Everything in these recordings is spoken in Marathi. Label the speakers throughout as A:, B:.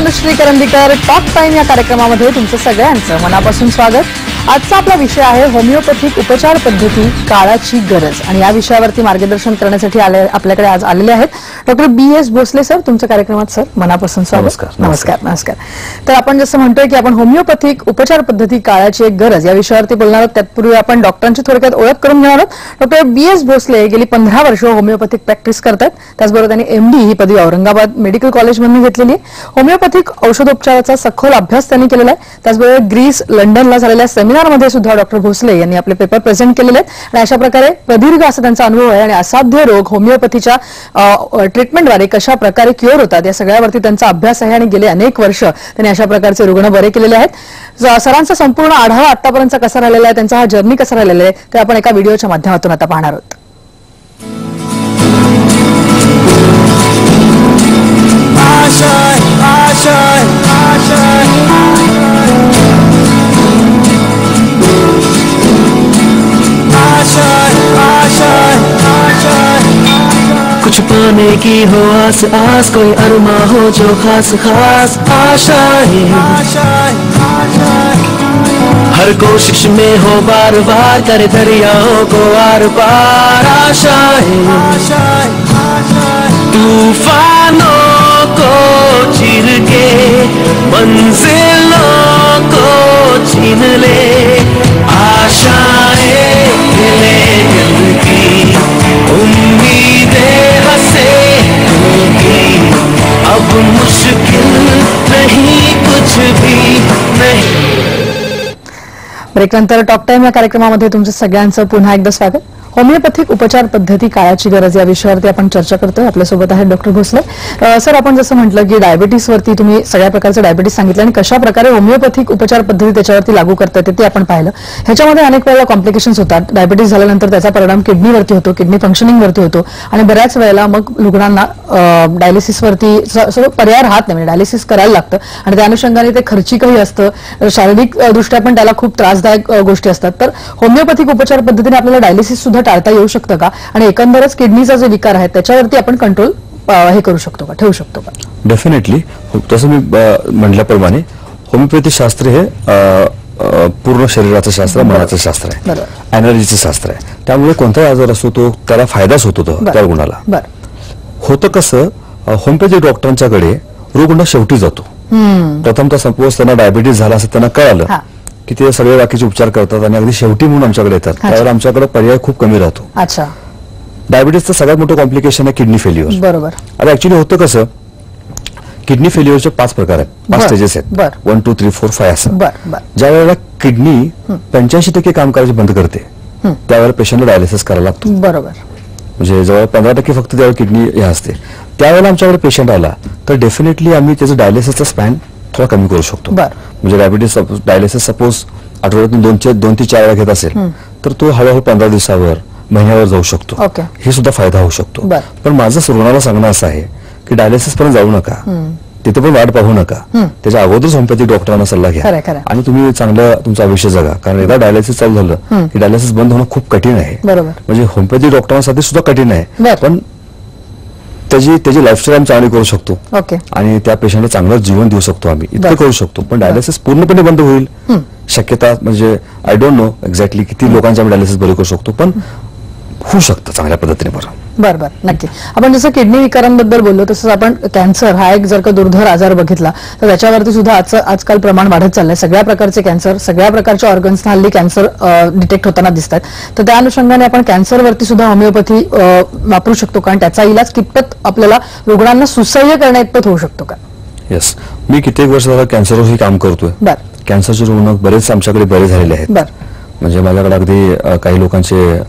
A: अनुश्री करंदीकर टॉक टाइम या कार्यक्रमामध्ये तुमचं सगळ्यांचं मनापासून स्वागत। आजचा आपला विषय आहे होमिओपॅथिक उपचार पद्धती काळाची गरज आणि या विषयावरती मार्गदर्शन करण्यासाठी आपल्याकडे आज आलेले आहेत डॉक्टर BS भोसले सर। तुमच्या कार्यक्रमात सर मनापासून स्वागत। नमस्कार नमस्कार। तर आपण जसं म्हणतोय की आपण होमिओपॅथिक उपचार पद्धती काळाची एक गरज या विषयावरती बोलणार आहोत। त्यापूर्वी आपण डॉक्टरांची थोडक्यात ओळख करून घेणार आहोत। डॉक्टर BS भोसले गेली 15 वर्ष होमिओपॅथिक प्रॅक्टिस करतात। त्याचबरोबर त्यांनी MD ही पदवी औरंगाबाद मेडिकल कॉलेजमधून घेतलेली आहे। होमिओपॅथिक औषधोपचाराचा सखोल अभ्यास त्यांनी केलेला आहे। त्याचबरोबर ग्रीस लंडनला झालेल्या सेमिनारमध्ये सुद्धा डॉक्टर भोसले यांनी आपले पेपर प्रेझेंट केलेले आहेत आणि अशा प्रकारे प्रदीर्घ असा त्यांचा अनुभव आहे आणि असाध्य रोग होमिओपॅथीच्या ट्रीटमेंटद्वारे कशा प्रकारे क्युअर होतात या सगळ्यावरती त्यांचा अभ्यास आहे आणि गेले अनेक वर्ष त्यांनी अशा प्रकारचे रुग्ण बरे केलेले आहेत। सरांचा संपूर्ण आढावा आतापर्यंत कसा राहिलेला आहे, त्यांचा हा जर्नी कसा राहिलेला आहे ते आपण एका व्हिडिओच्या माध्यमातून आता पाहणार आहोत।
B: कुछ पाने की हो आस आस, कोई अरमा हो जो खास खास आशाएं, हर कोशिश में हो बार बार करे दरियाओं को आर पार आशाएं, तूफानों को चीर के मंजिलों को छीन ले आशाएं हिले दिल की उम्मीदें हंसे होगी, अब मुश्किल नहीं कुछ भी नहीं।
A: ब्रेकनंतर टॉक टाइम या कार्यक्रमामध्ये तुमचं सगळ्यांचं पुन्हा एकदा स्वागत। होमिओपॅथिक उपचार पद्धती काळाची गरज या विषयावरती आपण चर्चा करतोय। आपल्यासोबत आहे डॉक्टर भोसले सर। आपण जसं म्हटलं की डायबिटीसवरती तुम्ही सगळ्या प्रकारचं डायबिटीस सांगितलं आणि कशा प्रकारे होमिओपॅथिक उपचार पद्धती त्याच्यावरती लागू करता येते ते आपण पाहिलं। ह्याच्यामध्ये अनेक वेळेला कॉम्प्लिकेशन्स होतात। डायबिटीस झाल्यानंतर त्याचा परिणाम किडनीवरती होतो, किडनी फंक्शनिंगवरती होतो आणि बऱ्याच वेळेला मग रुग्णांना डायलिसिसवरती पर्याय राहत नाही, म्हणजे डायलिसिस करायला लागतं आणि त्या अनुषंगाने ते खर्चिकही असतं, शारीरिक दृष्ट्या पण त्याला खूप त्रासदायक गोष्टी असतात। तर होमिओपॅथिक उपचार पद्धतीने आपल्याला डायलिसिस सुद्धा टाळता येऊ शकतं का आणि एकंदरच किडनीचा जो विकार आहे त्याच्यावरती आपण कंट्रोल हे करू शकतो का, ठेवू शकतो का?
C: डेफिनेटली। तसं मी म्हटल्याप्रमाणे होमिओपॅथी शास्त्र हे पूर्ण शरीराचं शास्त्र, मनाचं शास्त्र आहे, एनर्जीचं शास्त्र आहे। त्यामुळे कोणताही आजार असतो तो त्याला फायदाच होतो त्या रुग्णाला। होतं कसं, होमिओपॅथी डॉक्टरांच्याकडे रुग्ण शेवटी जातो। प्रथमतः सपोज त्यांना डायबिटीस झाला असं त्यांना कळालं की ते सगळे बाकीचे उपचार करतात आणि अगदी शेवटी म्हणून आमच्याकडे येतात, त्यावर आमच्याकडे पर्याय खूप कमी राहतो।
A: अच्छा।
C: डायबिटीसचं सगळ्यात मोठं कॉम्प्लिकेशन आहे किडनी फेल्युअर।
A: बरोबर।
C: आता ऍक्च्युली होतं कसं, किडनी फेल्युअरचे 5 प्रकार आहेत, 5 स्टेजेस आहेत, 1 2 3 4 5 असं। ज्या वेळेला किडनी 85% काम करायचे बंद करते त्यावेळेला पेशंटला डायलिसिस करायला लागतो। बरोबर। म्हणजे जवळ 15% फक्त त्यावेळेला किडनी हे असते। त्यावेळेला आमच्याकडे पेशंट आला तर डेफिनेटली आम्ही त्याचं डायलिसिसचा स्पॅन थोडा कमी करू शकतो। म्हणजे डायलिसिस सपोज आठवड्यातून 2 ते 4 वेळा घेत असेल तर तो हळूहळू 15 दिवसावर, महिन्यावर जाऊ शकतो। हे सुद्धा फायदा होऊ शकतो। पण माझं रुग्णाला सांगणं असं आहे की डायलिसिस पर्यंत जाऊ नका, तिथे पण वाट पाहू नका, त्याच्या अगोदरच होमिओपॅथिक डॉक्टरांना सल्ला घ्या आणि तुम्ही चांगलं तुमचं आयुष्य जगा। कारण एकदा डायलिसिस चालू झालं की डायलिसिस बंद होणं खूप कठीण आहे। म्हणजे होमिओपॅथिक डॉक्टरांसाठी सुद्धा कठीण आहे, पण त्याची लाईफस्टाईल आम्ही चांगली करू शकतो आणि त्या पेशंटला चांगलं जीवन देऊ शकतो, आम्ही इतकं करू शकतो। पण डायलिसिस पूर्णपणे बंद होईल शक्यता, म्हणजे आय डोंट नो एक्झॅक्टली किती लोकांच्या आम्ही डायलिसिस बरे करू शकतो, पण होऊ शकतं चांगल्या पद्धतीने बरं।
A: बरोबर, नक्की। आपण जसं किडनी विकारांबद्दल बोललो तसंच आपण कॅन्सर हा एक जर का दुर्धर आजार बघितला तर त्याच्यावरती सुद्धा आजकाल प्रमाण वाढत चाललंय। सगळ्या प्रकारचे कॅन्सर, सगळ्या प्रकारच्या ऑर्गन्सना हल्ली कॅन्सर डिटेक्ट होताना दिसतात। तर त्या अनुषंगाने आपण कॅन्सरवरती सुद्धा होमिओपॅथी वापरू शकतो का आणि त्याचा इलाज कितपत आपल्याला रुग्णांना सुसह्य करण्या इतपत होऊ शकतो का?
C: येस, मी कित्येक वर्ष झालं कॅन्सरवरही काम करतोय। कॅन्सरचे रुग्ण बरेच आमच्याकडे बरे झालेले आहेत। म्हणजे माझ्याकडे अगदी काही लोकांचे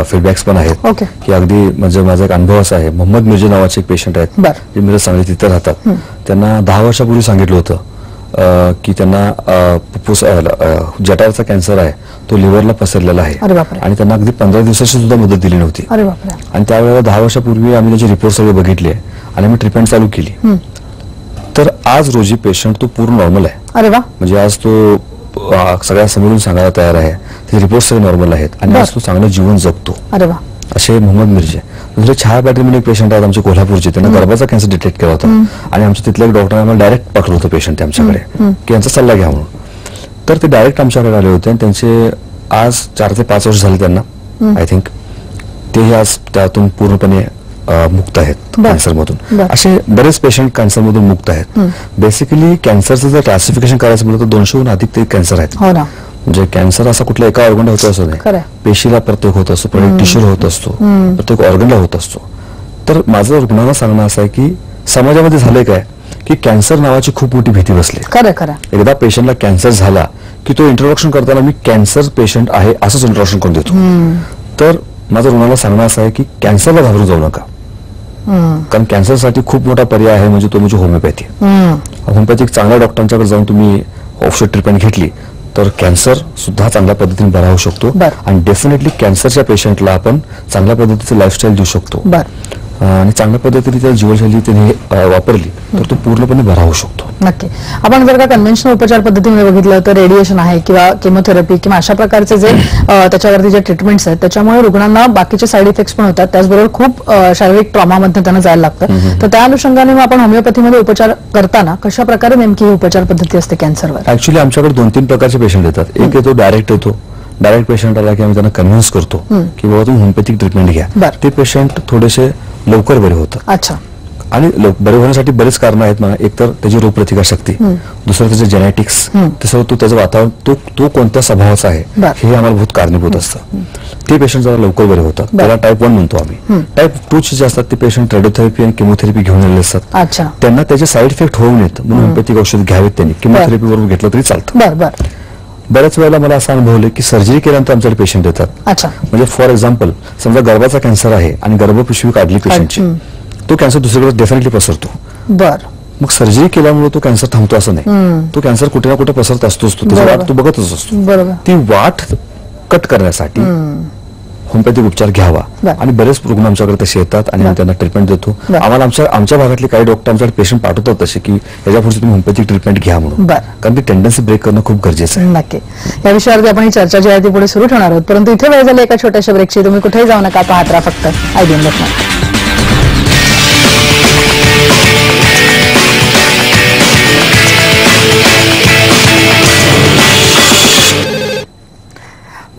C: फीडबॅक्स पण आहेत की अगदी म्हणजे माझा एक अनुभव असा आहे, मोहम्मद मिर्जा नावाचे एक पेशंट आहेत जे मिरज सांगली तिथे राहतात। त्यांना 10 वर्षापूर्वी सांगितलं होतं की त्यांना फुफ्फुस जठाराचा कॅन्सर आहे, तो लिव्हरला पसरलेला आहे आणि त्यांना अगदी 15 दिवसाची सुद्धा मुदत दिली नव्हती। आणि त्यावेळेला 10 वर्षापूर्वी आम्ही त्याचे रिपोर्ट सगळे बघितले आणि आम्ही ट्रीटमेंट चालू केली। तर आज रोजी पेशंट तो पूर्ण नॉर्मल आहे। म्हणजे आज तो सगळ्या समोरून सांगायला तयार आहे, त्याचे रिपोर्ट सगळे नॉर्मल आहेत आणि आज तो चांगलं जीवन जगतो। असे मोहम्मद मिर्जे. दुसरे छाया पाटील म्हणून एक पेशंट आहेत आमचे कोल्हापूरचे, त्यांना गर्भाचा कॅन्सर डिटेक्ट केला होता आणि आमच्या तिथल्या एक डॉक्टरांना आम्हाला डायरेक्ट पाठवलं होतं पेशंट आमच्याकडे की यांचा सल्ला घ्या म्हणून. तर ते डायरेक्ट आमच्याकडे आले होते आणि त्यांचे आज 4 ते 5 वर्ष झाले त्यांना. आय थिंक तेही आज त्यातून पूर्णपणे मुक्त आहेत कॅन्सरमधून. असे बरेच पेशंट कॅन्सरमधून मुक्त आहेत. बेसिकली कॅन्सरचं जर क्लासिफिकेशन करायचं म्हटलं तर 200हून अधिक ते कॅन्सर आहेत. म्हणजे कॅन्सर असा कुठल्या एका ऑर्गनला होतो असं नाही, पेशीला प्रत्येक होत असतो, प्रत्येक टिश्यूला होत असतो, प्रत्येक ऑर्गनला होत असतो. तर माझं रुग्णांना सांगणं असं आहे की समाजामध्ये झालंय काय की कॅन्सर नावाची खूप मोठी भीती बसली. एकदा पेशंटला कॅन्सर झाला की तो इंट्रोडक्शन करताना मी कॅन्सर पेशंट आहे असंच इंट्रोडक्शन करून देतो. तर माझं रुग्णांना सांगणं असं आहे की कॅन्सरला घाबरून जाऊ नका, कारण कॅन्सरसाठी खूप मोठा पर्याय आहे म्हणजे तो म्हणजे होमिओपॅथी. होमिओपॅथिक चांगल्या डॉक्टरांच्याकडे जाऊन तुम्ही औषध ट्रीटमेंट घेतली तर कॅन्सर सुद्धा चांगल्या पद्धतीने बरा होऊ शकतो आणि डेफिनेटली कॅन्सरच्या पेशंटला आपण चांगल्या पद्धतीचं लाईफस्टाईल देऊ शकतो आणि चांगल्या पद्धतीने त्या जीवनशैली त्याने वापरली तर तो पूर्णपणे बरा होऊ शकतो.
A: नक्की. आपण जर का कन्व्हेन्शनल उपचार पद्धतीमध्ये बघितलं तर रेडिएशन आहे किंवा केमोथेरपी किंवा अशा प्रकारचे जे त्याच्यावरती जे ट्रीटमेंट्स आहेत त्याच्यामुळे रुग्णांना बाकीचे साईड इफेक्ट्स पण होतात, त्याचबरोबर खूप शारीरिक ट्रॉमामध्ये त्यांना जायला लागतं. तर त्या अनुषंगाने मग आपण होमिओपॅथीमध्ये उपचार करताना कशा प्रकारे नेमकी ही उपचार पद्धती असते कॅन्सरवर?
C: ऍक्च्युली आमच्याकडे 2-3 प्रकारचे पेशंट येतात. एक येतो डायरेक्ट पेशंट आला की आम्ही त्यांना कन्व्हिन्स करतो की बाबा तुम्ही होमिओपॅथिक ट्रीटमेंट घ्या. ते पेशंट थोडेसे लवकर बरे होतात.
A: अच्छा.
C: आणि बरे होण्यासाठी बरेच कारण आहेत म्हणा. एक तर त्याची रोगप्रतिकार शक्ती, दुसरं त्याचे जेनेटिक्स, तिसरं तो त्याचं वातावरण, तो कोणत्या स्वभावाचा आहे हे आम्हाला बहुत कारणीभूत असतं. ते पेशंट जरा लवकर बरे होतात, त्याला टाईप 1 म्हणतो आम्ही. टाईप 2 जे असतात ते पेशंट रेडिओथेरपी आणि केमोथेरपी घेऊन आलेले असतात. त्यांना त्याचे साईड इफेक्ट होऊ नयेत म्हणून होमिओपॅथिक औषध घ्यावेत त्यांनी. केमोथेरपी बरोबर घेतलं तरी चालतं. बऱ्याच वेळेला मला असं अनुभवलं की सर्जरी केल्यानंतर आमच्याकडे पेशंट येतात. म्हणजे फॉर एक्झाम्पल समजा गर्भाचा कॅन्सर आहे आणि गर्भपिशवी काढली पेशंटची, तो कॅन्सर दुसरीकडे डेफिनेटली पसरतो. मग सर्जरी केल्यामुळे तो कॅन्सर थांबतो असं नाही, तो कॅन्सर कुठे ना कुठे पसरत असतोच, त्याची वाट तो बघतच असतो. ती वाट कट करण्यासाठी होमिओपॅथिक उपचार घ्यावा आणि बरेच रुग्ण आमच्याकडे तसे येतात आणि आम्ही त्यांना ट्रीटमेंट देतो. आम्हाला आमच्या भागातले काही डॉक्टर आमच्याकडे पेशंट पाठवतात तसे की याच्या पुढे तुम्ही होमिओपॅथिक ट्रीटमेंट घ्या म्हणून, कारण ती टेंडन्सी ब्रेक करणं खूप गरजेचं आहे.
A: नक्की. या विषयावरती आपण ही चर्चा जी आहे ती पुढे सुरू ठेवणार आहोत, परंतु इथे वेळ झाली एका छोट्याशा ब्रेकची. तुम्ही कुठेही जाऊ नका, पाहत राहा फक्त IBM लोकमत.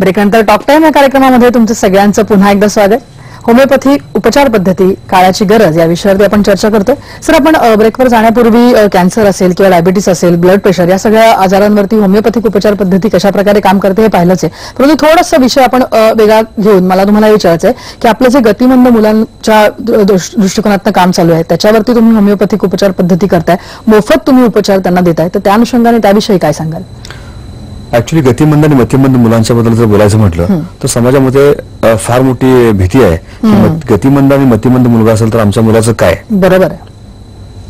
A: ब्रेकनंतर टॉक टाइम या कार्यक्रमामध्ये तुमचं सगळ्यांचं पुन्हा एकदा स्वागत. होमिओपॅथिक उपचार पद्धती काळाची गरज या विषयावरती आपण चर्चा करतोय. सर, आपण ब्रेकवर जाण्यापूर्वी कॅन्सर असेल किंवा डायबिटीस असेल, ब्लड प्रेशर या सगळ्या आजारांवरती होमिओपॅथिक उपचार पद्धती कशा प्रकारे काम करते हे पाहिलंच आहे, परंतु थोडासा विषय आपण वेगळा घेऊन मला तुम्हाला विचारायचं आहे की आपलं जे गतिमंद मुलांच्या दृष्टिकोनातून काम चालू आहे त्याच्यावरती तुम्ही होमिओपॅथिक उपचार पद्धती करताय, मोफत तुम्ही उपचार त्यांना देताय, तर त्या अनुषंगाने त्याविषयी काय सांगाल?
C: ऍक्च्युली गतिमंद आणि मतिमंद मुलांच्या बद्दल जर बोलायचं म्हटलं तर समाजामध्ये फार मोठी भीती आहे की गतिमंद आणि मतिमंद मुलगा असेल तर आमच्या मुलाचं काय.
A: बरोबर आहे.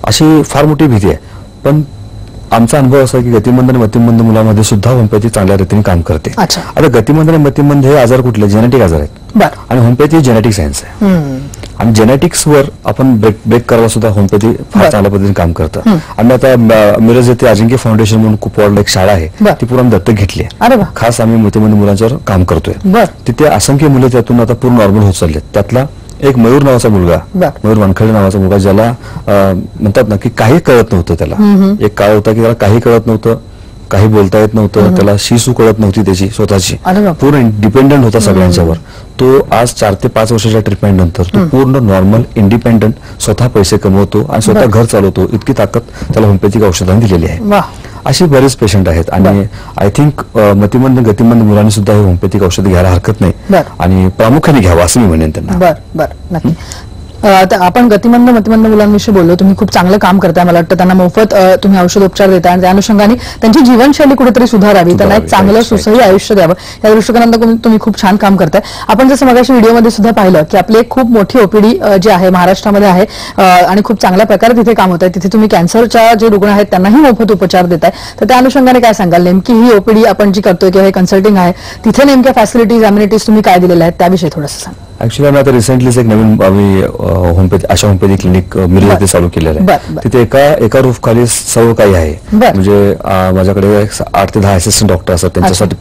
C: अशी फार मोठी भीती आहे. पण आमचा अनुभव असा आहे की गतिमंद आणि मतिमंद मुलामध्ये सुद्धा होमिओपॅथी चांगल्या रीतीने काम करते. आता गतिमंद आणि मतिमंद हे आजार कुठले? जेनेटिक आजार आहेत आणि होमिओपॅथी जेनेटिक सायन्स आहे आणि जेनेटिक्सवर आपण ब्रेक करायला सुद्धा होमिओपॅथी फार चांगल्या पद्धतीने काम करतं. आम्ही आता मिरज येथे अजिंक्य फाउंडेशन म्हणून कुपवाडला एक शाळा आहे, ती पूर्ण दत्तक घेतली आहे. खास आम्ही मतिमंद मुलांच्यावर काम करतोय. तिथे असंख्य मुलं त्यातून आता पूर्ण नॉर्मल होत चाललेत. त्यातला एक मयूर नावाचा मुलगा, मयूर वानखडे नावाचा मुलगा, ज्याला म्हणतात ना की काही कळत नव्हतं, त्याला एक काळ होता की त्याला काही कळत नव्हतं, काही बोलता येत नव्हतं, त्याला शिसू कळत नव्हती त्याची स्वतःची, पूर्ण डिपेंडंट होता सगळ्यांच्यावर. तो आज 4 ते 5 वर्षाच्या ट्रीटमेंट नंतर तो पूर्ण नॉर्मल इंडिपेंडंट स्वतः पैसे कमवतो आणि स्वतः घर चालवतो. इतकी ताकद त्याला होमिओपॅथिक औषधांनी दिलेली आहे. अशी बरेच पेशंट आहेत आणि आय थिंक मतिमंद गतिमंद मुलांनी सुद्धा हे होमिओपॅथिक औषध घ्यायला हरकत नाही आणि प्रामुख्याने घ्यावं असं मी म्हणेन त्यांना.
A: नक्की. आपण गतिमंद मतिमंद मुलांविषयी बोललो, तुम्ही खूप चांगलं काम करताय. मला वाटतं त्यांना मोफत तुम्ही औषध उपचार देताय आणि त्या अनुषंगाने त्यांची जीवनशैली कुठेतरी सुधारावी, त्यांना एक चांगलं सुसही आयुष्य द्यावं या दृष्टिकोनातून तुम्ही खूप छान काम करताय. आपण जसं मगाशी व्हिडिओमध्ये सुद्धा पाहिलं की आपली एक खूप मोठी ओपीडी जी आहे महाराष्ट्रामध्ये आहे आणि खूप चांगल्या प्रकारे तिथे काम होत आहे. तिथे तुम्ही कॅन्सरच्या जे रुग्ण आहेत त्यांनाही मोफत उपचार देताय. तर त्या अनुषंगाने काय सांगाल? नेमकी ही ओपीडी आपण जी करतोय किंवा हे कन्सल्टिंग आहे तिथे नेमक्या फॅसिलिटीज अम्युनिटीज तुम्ही काय दिलेल्या आहेत त्याविषयी थोडंसं सांगा.
C: ऍक्च्युली आम्ही आता रिसेंटलीच एक नवीन आम्ही होमिओपॅथी क्लिनिक मिरज येथे चालू केलेलं आहे. तिथे एका रूफ खाली सर्व काही आहे. म्हणजे माझ्याकडे 8 ते 10 असिस्टंट डॉक्टर असतात. त्यांच्यासाठी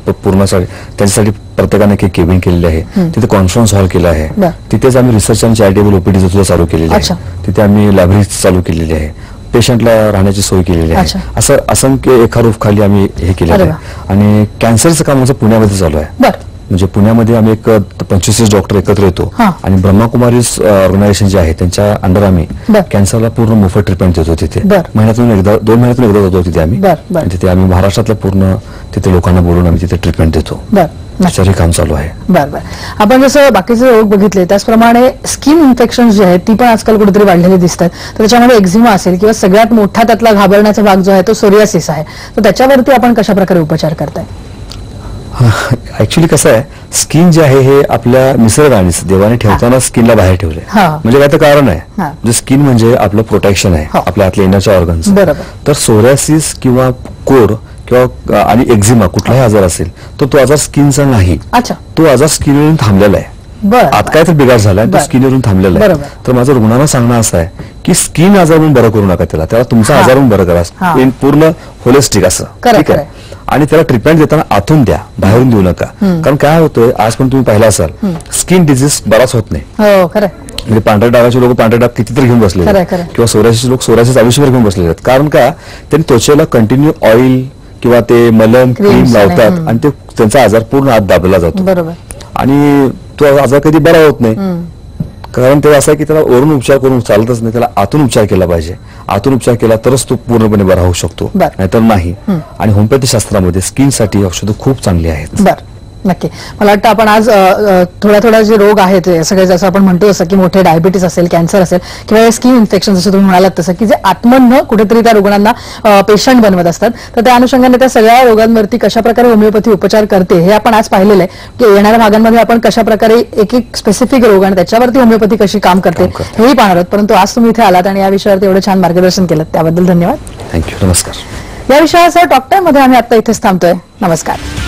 C: त्यांच्यासाठी प्रत्येकाने एक केबिन केलेली आहे. तिथे कॉन्फरन्स हॉल केला आहे. तिथेच आम्ही रिसर्च आणि चॅरिटेबल ओपीडी सुद्धा चालू केलेली आहे. तिथे आम्ही लायब्ररी चालू केलेली आहे. पेशंटला राहण्याची सोय केलेली आहे. असं असंख्य एका रूफ खाली आम्ही हे केलेलं आहे. आणि कॅन्सरचं काम आमचं पुण्यामध्ये चालू आहे. म्हणजे पुण्यामध्ये आम्ही एक 25 डॉक्टर एकत्र येतो आणि ब्रह्माकुमारी ऑर्गनायझेशन जे आहे त्यांच्या अंडर आम्ही कॅन्सरला पूर्ण मोफत ट्रीटमेंट देतो. तिथे महिन्यातून एकदा 2 महिन्यातून एकदा जातो तिथे आम्ही. तिथे आम्ही महाराष्ट्रातल्या पूर्ण तिथे लोकांना बोलून आम्ही तिथे ट्रीटमेंट देतो. त्याचंही काम चालू आहे.
A: बरं. आपण जसं बाकीचे रोग बघितले त्याचप्रमाणे स्किन इन्फेक्शन जी आहेत ती पण आजकाल कुठेतरी वाढलेली दिसतात. तर त्याच्यामध्ये एक्झिमा असेल किंवा सगळ्यात मोठा त्यातला घाबरण्याचा भाग जो आहे तो सोरियासिस आहे. तर त्याच्यावरती आपण कशा प्रकारे उपचार करताय?
C: ऍक्च्युली कसं आहे, स्किन जे आहे हे आपल्या निसर्गाने देवाने ठेवताना स्किनला बाहेर ठेवले. म्हणजे काय तर कारण आहे. म्हणजे स्किन म्हणजे आपलं प्रोटेक्शन आहे आपल्या आतल्या इनरच्या ऑर्गन्स. तर सोरियासिस किंवा कोर किंवा आणि एक्झिमा कुठलाही आजार असेल तर तो आजार स्किनचा नाही. तो आजार स्किनवरून थांबलेला आहे. आत काय तर बिघाड झालाय तो स्किनवरून थांबलेला आहे. तर माझं रुग्णांना सांगणं असं आहे की स्किन आजार म्हणून बरं करू नका, त्याला तुमचा आजार म्हणून बरं करा. पूर्ण होलिस्टिक असं ठीक आहे. आणि त्याला ट्रीटमेंट देताना आतून द्या, बाहेरून देऊ नका. कारण काय होतंय आज पण तुम्ही पाहिलं असाल स्किन डिझीज बराच होत नाही. म्हणजे पांढऱ्या डागाचे लोक पांढऱ्या डाग कितीतरी घेऊन बसले किंवा सोरायसिस लोक सोरायसिस आयुष्यभर घेऊन बसले आहेत. कारण का त्यांनी त्वचेला कंटिन्यू ऑइल किंवा ते मलम क्रीम लावतात आणि ते त्यांचा आजार पूर्ण आत दाबला जातो आणि तो आजार कधी बरा होत नाही. कारण ते असं आहे की त्याला वरून उपचार करून चालतच नाही, त्याला आतून उपचार केला पाहिजे. आतून उपचार केला तरच तो पूर्णपणे बरा होऊ शकतो, नाहीतर नाही. आणि होमिओपॅथी शास्त्रामध्ये स्किनसाठी औषधं खूप चांगली आहेत.
A: नक्की. मला वाटतं आपण आज थोडा जे रोग आहेत सगळे जसं आपण म्हणतो तसं की मोठे डायबिटीस असेल, कॅन्सर असेल किंवा स्किन इन्फेक्शन जसं तुम्ही म्हणालात तसं की जे आत्मन कुठेतरी त्या रुग्णांना पेशंट बनवत असतात. तर त्या अनुषंगाने त्या सगळ्या रोगांवरती कशा प्रकारे होमिओपॅथी उपचार करते हे आपण आज पाहिलेलं आहे. की येणाऱ्या भागांमध्ये आपण कशा प्रकारे एक स्पेसिफिक रोग आणि त्याच्यावरती होमिओपॅथी कशी काम करते हेही पाहणार आहोत. परंतु आज तुम्ही इथे आलात आणि या विषयावरती एवढं छान मार्गदर्शन केलं त्याबद्दल धन्यवाद.
C: थँक्यू. नमस्कार.
A: या विषयासह टॉक टाइम मध्ये आम्ही आता इथेच थांबतोय. नमस्कार.